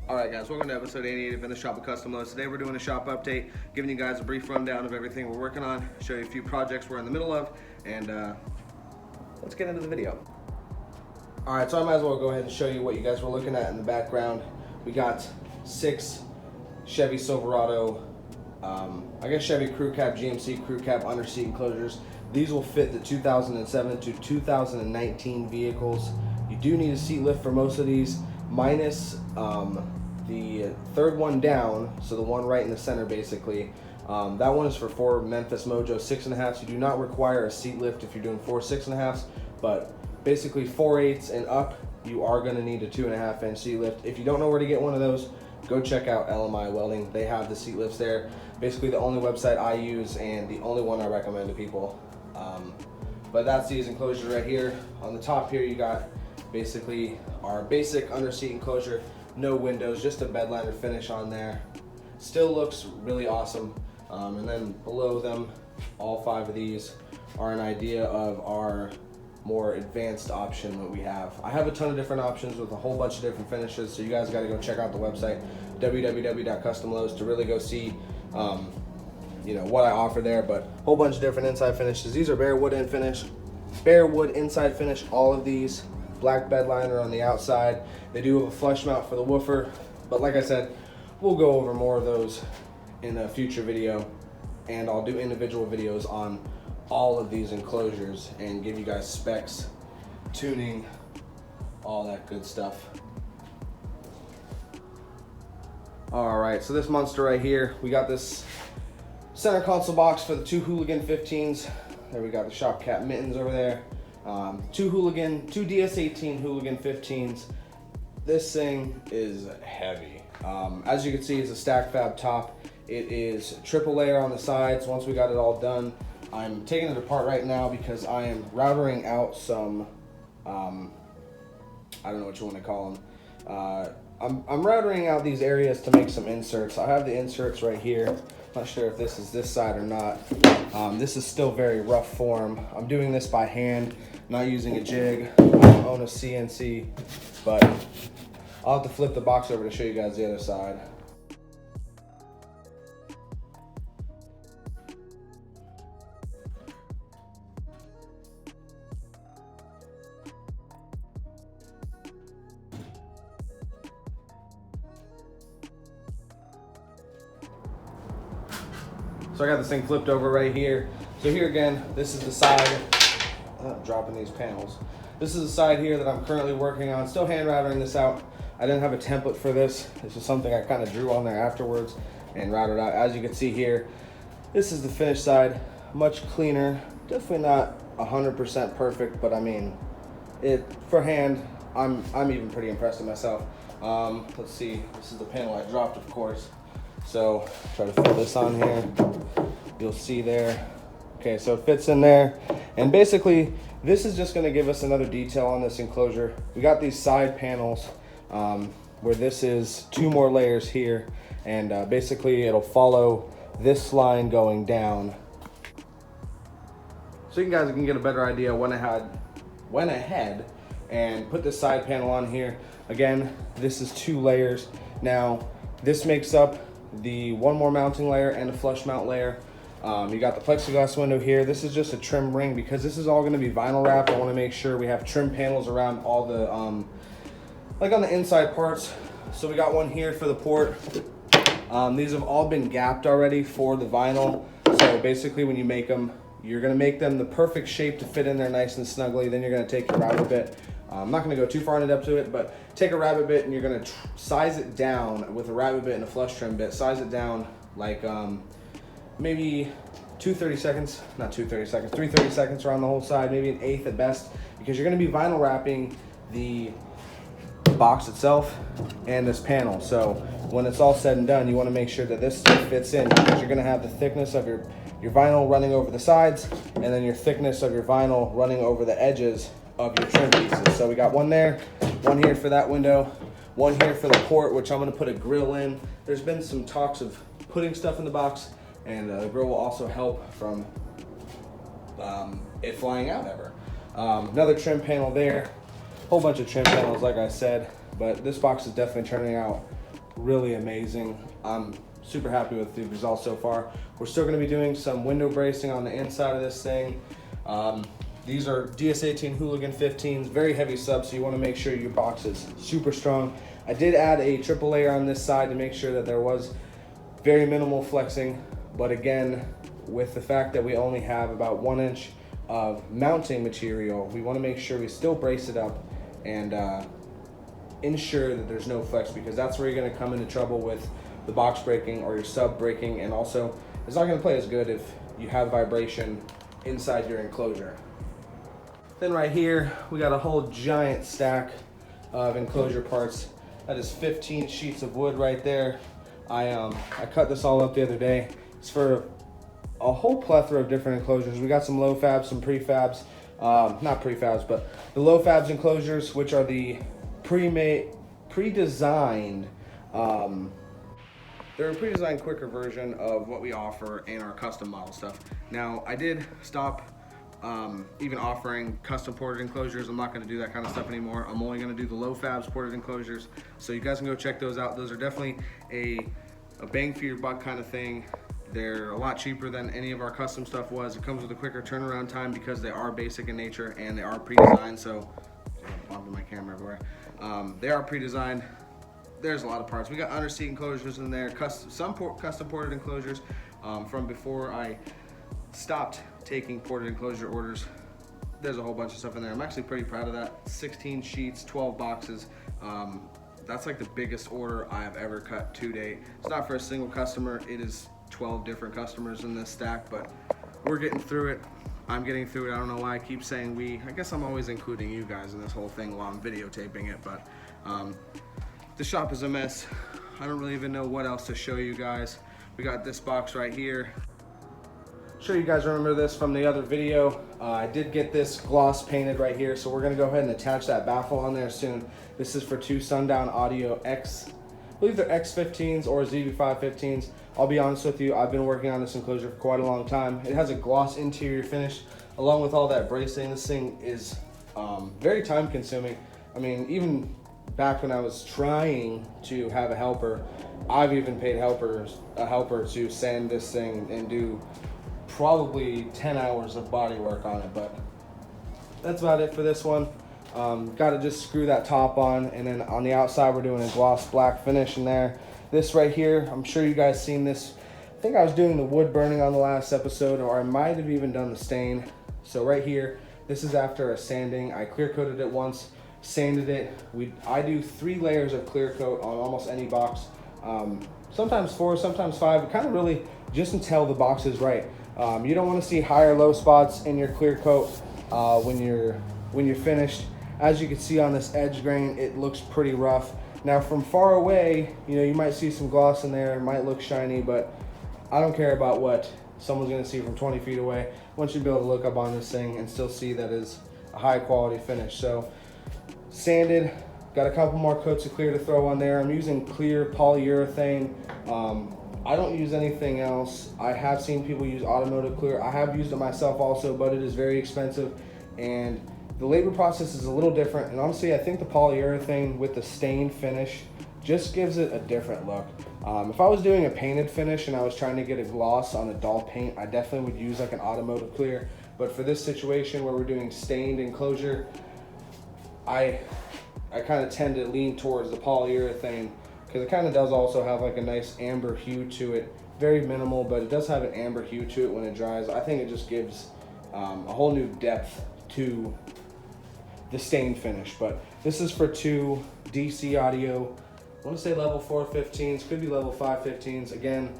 Alright guys, welcome to episode 88 of In the Shop with CUSTOMLOWZ. Today we're doing a shop update, giving you guys a brief rundown of everything we're working on, show you a few projects we're in the middle of, and let's get into the video. Alright, so I might as well go ahead and show you what you guys were looking at in the background. We got 6 Chevy Silverado, I guess Chevy Crew Cab, GMC Crew Cab underseat enclosures. These will fit the 2007 to 2019 vehicles. You do need a seat lift for most of these, minus the third one down, so the one right in the center basically. That one is for 4 Memphis Mojo 6.5s. You do not require a seat lift if you're doing 4 6.5s, but basically 4/8 and up, you are going to need a 2.5 inch seat lift. If you don't know where to get one of those, go check out LMI Welding. They have the seat lifts there. Basically the only website I use and the only one I recommend to people. But that's these enclosures right here. On the top here you got basically our basic underseat enclosure, no windows, just a bedliner finish on there. Still looks really awesome. And then below them, all 5 of these are an idea of our more advanced option that we have. I have a ton of different options with a whole bunch of different finishes, so you guys got to go check out the website www.customlowz to really go see you know what I offer there. But a whole bunch of different inside finishes. These are bare wood inside finish, all of these. Black bed liner on the outside. They do have a flush mount for the woofer, but like I said, we'll go over more of those in a future video, and I'll do individual videos on all of these enclosures and give you guys specs, tuning, all that good stuff. All right, so this monster right here, we got this center console box for the 2 Hooligan 15s. There we got the shop cap mittens over there. 2 DS18 Hooligan 15s. This thing is heavy. As you can see, it's a stack fab top. It is triple layer on the sides. Once we got it all done, I'm taking it apart right now because I am routering out some, I don't know what you want to call them. I'm routering out these areas to make some inserts. I have the inserts right here. Not sure if this is this side or not. This is still very rough form. I'm doing this by hand, not using a jig. I don't own a CNC, but I'll have to flip the box over to show you guys the other side. So I got this thing flipped over right here. So here again, this is the side, dropping these panels. This is the side here that I'm currently working on, still hand routering this out. I didn't have a template for this. This is something I kind of drew on there afterwards and routed out. As you can see here, this is the finished side, much cleaner. Definitely not 100% perfect, but I mean, for hand, I'm even pretty impressed with myself. Let's see, this is the panel I dropped, of course. So try to fit this on here. You'll see there. Okay, so it fits in there. And basically, this is just gonna give us another detail on this enclosure. We got these side panels where this is 2 more layers here. And basically it'll follow this line going down. So you guys can get a better idea. Went ahead and put this side panel on here. Again, this is 2 layers. Now, this makes up the 1 more mounting layer and a flush mount layer. You got the plexiglass window here. This is just a trim ring because this is all going to be vinyl wrapped. I want to make sure we have trim panels around all the like on the inside parts. So we got one here for the port. These have all been gapped already for the vinyl. So basically when you make them, you're going to make them the perfect shape to fit in there nice and snugly. Then you're going to take your rabbet bit. I'm not going to go too far in depth to it, but take a rabbet bit and you're going to size it down with a rabbet bit and a flush trim bit. Size it down like maybe 3 30 seconds around the whole side, maybe 1/8 at best, because you're going to be vinyl wrapping the box itself and this panel. So when it's all said and done, you want to make sure that this stuff fits in, because you're going to have the thickness of your vinyl running over the sides and then your thickness of your vinyl running over the edges of your trim pieces. So we got one there, one here for that window, one here for the port, which I'm going to put a grill in. There's been some talks of putting stuff in the box, and the grill will also help from it flying out ever. Another trim panel there, whole bunch of trim panels like I said, but this box is definitely turning out really amazing. I'm super happy with the results so far. We're still going to be doing some window bracing on the inside of this thing. These are DS18 Hooligan 15s, very heavy subs, so you want to make sure your box is super strong. I did add a triple layer on this side to make sure that there was very minimal flexing, but again, with the fact that we only have about 1 inch of mounting material, we want to make sure we still brace it up and ensure that there's no flex, because that's where you're going to come into trouble with the box breaking or your sub breaking, and also it's not going to play as good if you have vibration inside your enclosure. Then right here we got a whole giant stack of enclosure parts. That is 15 sheets of wood right there. I cut this all up the other day. It's for a whole plethora of different enclosures. We got some low fabs, some prefabs, not prefabs, but the low fabs enclosures, which are the pre-designed, they're a pre-designed quicker version of what we offer in our custom model stuff. Now, I did stop even offering custom ported enclosures. I'm not going to do that kind of stuff anymore. I'm only going to do the low fabs ported enclosures, so you guys can go check those out. Those are definitely a bang for your buck kind of thing. They're a lot cheaper than any of our custom stuff was. It comes with a quicker turnaround time because they are basic in nature and they are pre-designed, so I'm bumping my camera everywhere. They are pre-designed. There's a lot of parts. We got underseat enclosures in there, some custom ported enclosures from before I stopped taking ported enclosure orders. There's a whole bunch of stuff in there. I'm actually pretty proud of that. 16 sheets, 12 boxes. That's like the biggest order I've ever cut to date. It's not for a single customer. It is 12 different customers in this stack, but we're getting through it. I'm getting through it. I don't know why I keep saying we. I guess I'm always including you guys in this whole thing while I'm videotaping it, but the shop is a mess. I don't really even know what else to show you guys. We got this box right here. Sure you guys remember this from the other video. I did get this gloss painted right here, so we're gonna go ahead and attach that baffle on there soon. This is for two Sundown Audio X, I believe they're X15s or ZV515s. I'll be honest with you, I've been working on this enclosure for quite a long time. It has a gloss interior finish along with all that bracing. This thing is very time consuming. I mean, even back when I was trying to have a helper, I've even paid a helper to sand this thing and do probably 10 hours of body work on it, but that's about it for this one. Got to just screw that top on, and then on the outside we're doing a gloss black finish in there. This right here, I'm sure you guys seen this. I think I was doing the wood burning on the last episode, or I might have even done the stain. So right here, this is after a sanding. I clear coated it once, sanded it. I do 3 layers of clear coat on almost any box. Sometimes 4, sometimes 5. It kind of really just until the box is right. You don't want to see high or low spots in your clear coat when you're finished. As you can see on this edge grain, it looks pretty rough. Now from far away, you might see some gloss in there, it might look shiny, but I don't care about what someone's gonna see from 20 feet away. I want you to be able to look up on this thing and still see that is a high quality finish. So sanded, got a couple more coats of clear to throw on there. I'm using clear polyurethane. I don't use anything else. I have seen people use automotive clear. I have used it myself also, but it is very expensive and the labor process is a little different. And honestly, I think the polyurethane with the stain finish just gives it a different look. If I was doing a painted finish and I was trying to get a gloss on a dull paint, I definitely would use like an automotive clear. But for this situation where we're doing stained enclosure, I kind of tend to lean towards the polyurethane because it kind of does also have like a nice amber hue to it. Very minimal, but it does have an amber hue to it when it dries. I think it just gives a whole new depth to the stain finish. But this is for 2 DC audio, I want to say level 4 15s, could be level 5 15s. Again,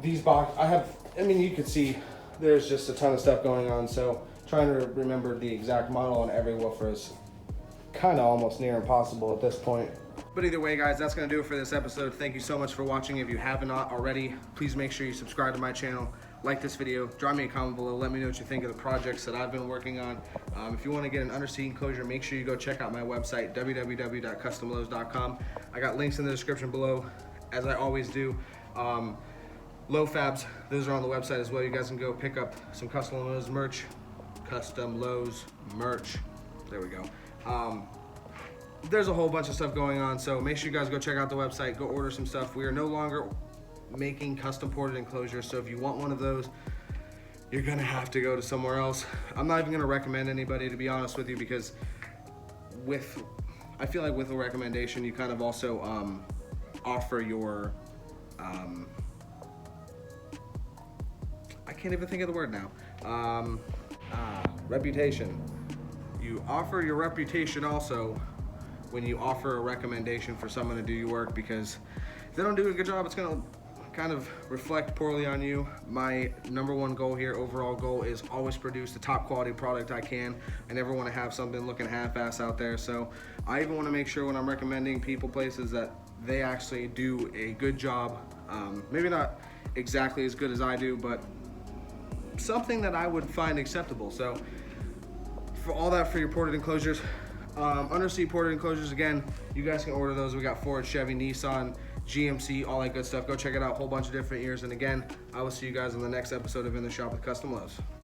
these I mean, you can see there's just a ton of stuff going on, so trying to remember the exact model on every woofer is kind of almost near impossible at this point. But either way, guys, that's going to do it for this episode. Thank you so much for watching. If you have not already, please make sure you subscribe to my channel, like this video, drop me a comment below, let me know what you think of the projects that I've been working on. If you want to get an underseat enclosure, make sure you go check out my website, www.CUSTOMLOWZ.com. I got links in the description below, as I always do. Low fabs, those are on the website as well. You guys can go pick up some CUSTOMLOWZ merch. CUSTOMLOWZ merch. There we go. there's a whole bunch of stuff going on, so make sure you guys go check out the website, go order some stuff. We are no longer making custom ported enclosures, so if you want one of those, you're gonna have to go to somewhere else. I'm not even gonna recommend anybody, to be honest with you, because I feel like with a recommendation, you kind of also offer your, I can't even think of the word now, reputation. You offer your reputation also when you offer a recommendation for someone to do your work, because if they don't do a good job, it's gonna kind of reflect poorly on you. My #1 goal here, overall goal, is always produce the top quality product I can. I never want to have something looking half-ass out there, so I even want to make sure when I'm recommending people places that they actually do a good job. Maybe not exactly as good as I do, but something that I would find acceptable. So for all that, for your ported enclosures, Underseat ported enclosures, again, you guys can order those. We got Ford, Chevy, Nissan, GMC, all that good stuff. Go check it out, a whole bunch of different years. And again, I will see you guys on the next episode of In the Shop with Custom Lows.